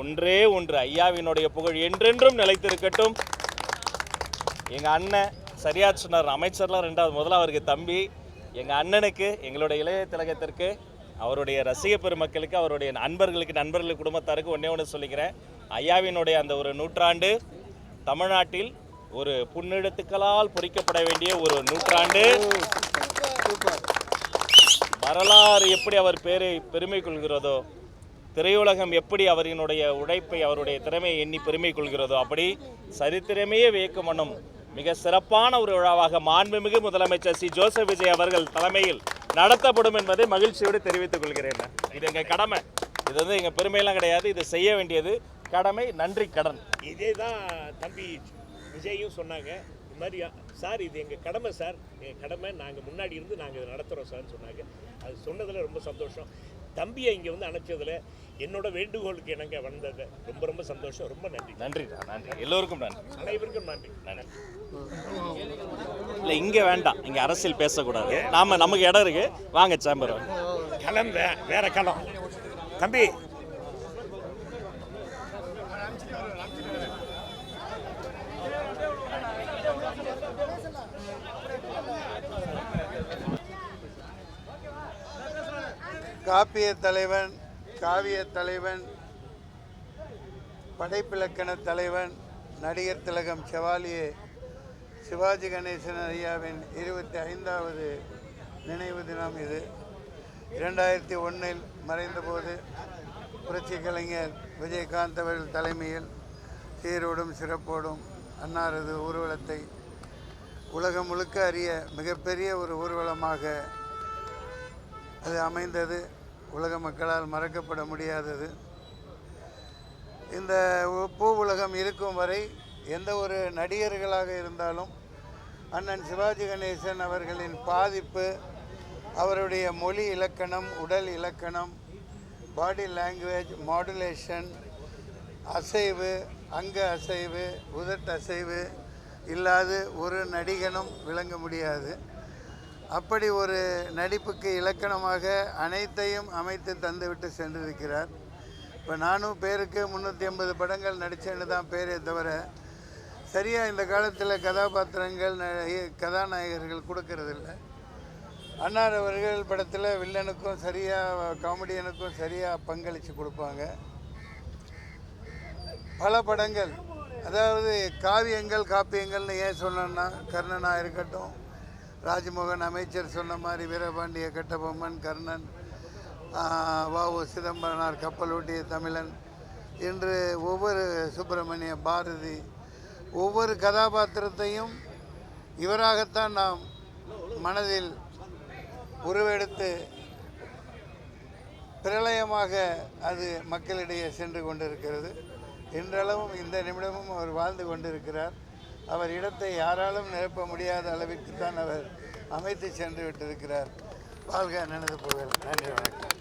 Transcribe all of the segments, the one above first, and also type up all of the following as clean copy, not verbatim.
ஒன்றே ஒன்று, ஐயாவினுடைய புகழ் என்றென்றும் நிலைத்திருக்கட்டும். எங்க அண்ணன் சரியா சொன்னார், அமைச்சர்லாம் ரெண்டாவது, முதல்ல அவருக்கு தம்பி. எங்க அண்ணனுக்கு, எங்களுடைய இளைய திலகத்திற்கு, அவருடைய ரசிக பெருமக்களுக்கு, அவருடைய நண்பர்களுக்கு குடும்பத்தாருக்கு ஒன்று சொல்லிக்கிறேன். ஐயாவினுடைய அந்த ஒரு நூற்றாண்டு தமிழ்நாட்டில் ஒரு புன்னெழுத்துக்களால் பொறிக்கப்பட வேண்டிய ஒரு நூற்றாண்டு. வரலாறு எப்படி அவர் பெருமை கொள்கிறதோ, திரையுலகம் எப்படி அவரினுடைய உழைப்பை, அவருடைய திறமையை எண்ணி பெருமை கொள்கிறதோ, அப்படி சரித்திரமே வியக்கும் வண்ணம் மிக சிறப்பான ஒரு விழாவாக மாண்புமிகு முதலமைச்சர் சி ஜோசப் விஜய் அவர்கள் தலைமையில் நடத்தப்படும் என்பதை மகிழ்ச்சியோடு தெரிவித்துக் கொள்கிறேன். இது எங்கள் கடமை, இது வந்து எங்கள் பெருமையெல்லாம் கிடையாது, இது செய்ய வேண்டியது கடமை, நன்றி கடன். இதே தான் தம்பி விஜயும் சொன்னாங்க. இது மாதிரி சார் இது எங்கள் கடமை சார், எங்கள் கடமை, நாங்கள் முன்னாடி இருந்து நாங்கள் இதை நடத்துகிறோம் சார்னு சொன்னாங்க. அது சொன்னதில் ரொம்ப சந்தோஷம். தம்பியை இங்கே வந்து அணைச்சதில் என்னோட வேண்டுகோளுக்கு எனக்கு வந்தது ரொம்ப ரொம்ப சந்தோஷம். ரொம்ப நன்றி. நன்றி நன்றி, எல்லோருக்கும் நன்றி, அனைவருக்கும் நன்றி. நன்றி. இல்லை இங்கே வேண்டாம், இங்கே அரசியல் பேசக்கூடாது, நமக்கு இடம் இருக்கு, வாங்க சேம்பர் களம் வேற களம். தம்பி காப்பிய தலைவன், காவிய தலைவன், படைப்பிலக்கண தலைவன், நடிகர் திலகம் செவாலியே சிவாஜி கணேசன் ஐயாவின் 25வது நினைவு தினம் இது. 2001 மறைந்தபோது புரட்சி கலைஞர் விஜயகாந்த் அவர்கள் தலைமையில் சீரோடும் சிறப்போடும் அன்னாரது ஊர்வலத்தை உலகம் முழுக்க அறிய மிகப்பெரிய ஒரு ஊர்வலமாக அது அமைந்தது. உலக மக்களால் மறக்கப்பட முடியாதது. இந்த பூ உலகம் இருக்கும் வரை எந்த ஒரு நடிகர்களாக இருந்தாலும் அண்ணன் சிவாஜி கணேசன் அவர்களின் பாதிப்பு, அவருடைய மொழி இலக்கணம், உடல் இலக்கணம், பாடி லாங்குவேஜ், மாடுலேஷன், அசைவு, அங்க அசைவு, உதட்டு அசைவு இல்லாது ஒரு நடிகனும் விளங்க முடியாது. அப்படி ஒரு நடிப்புக்கு இலக்கணமாக அனைத்தையும் அமைத்து தந்துவிட்டு சென்றிருக்கிறார். இப்போ நானும் பேருக்கு 350 படங்கள் நடித்தேன்னு தான் பேரே தவிர சரியாக இந்த காலத்தில் கதாபாத்திரங்கள், கதாநாயகர்கள் கொடுக்கறதில்ல. அன்னார் அவர்கள் படத்தில் வில்லனுக்கும் சரியாக, காமெடியனுக்கும் சரியாக பங்களித்து கொடுப்பாங்க. பல படங்கள், அதாவது காவியங்கள், காப்பியங்கள்னு ஏன் சொன்னோன்னா, கர்ணனாக இருக்கட்டும், ராஜ்மோகன் அமைச்சர் சொன்ன மாதிரி வீரபாண்டிய கட்டபொம்மன், கர்ணன், வ.உ. சிதம்பரனார் கப்பலோட்டிய தமிழன், இன்று ஒவ்வொரு சுப்பிரமணிய பாரதி, ஒவ்வொரு கதாபாத்திரத்தையும் இவராகத்தான் நாம் மனதில் உருவெடுத்து பிரளயமாக அது மக்களிடையே சென்று கொண்டிருக்கிறது. இன்றளவும் இந்த நிமிடமும் அவர் வாழ்ந்து கொண்டிருக்கிறார். அவர் இடத்தை யாராலும் நிரப்ப முடியாத அளவிற்கு தான் அவர் அமைத்து சென்று விட்டிருக்கிறார். வாழ்க நினைவு புகழ். நன்றி, வணக்கம்.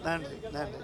நன்றி நன்றி.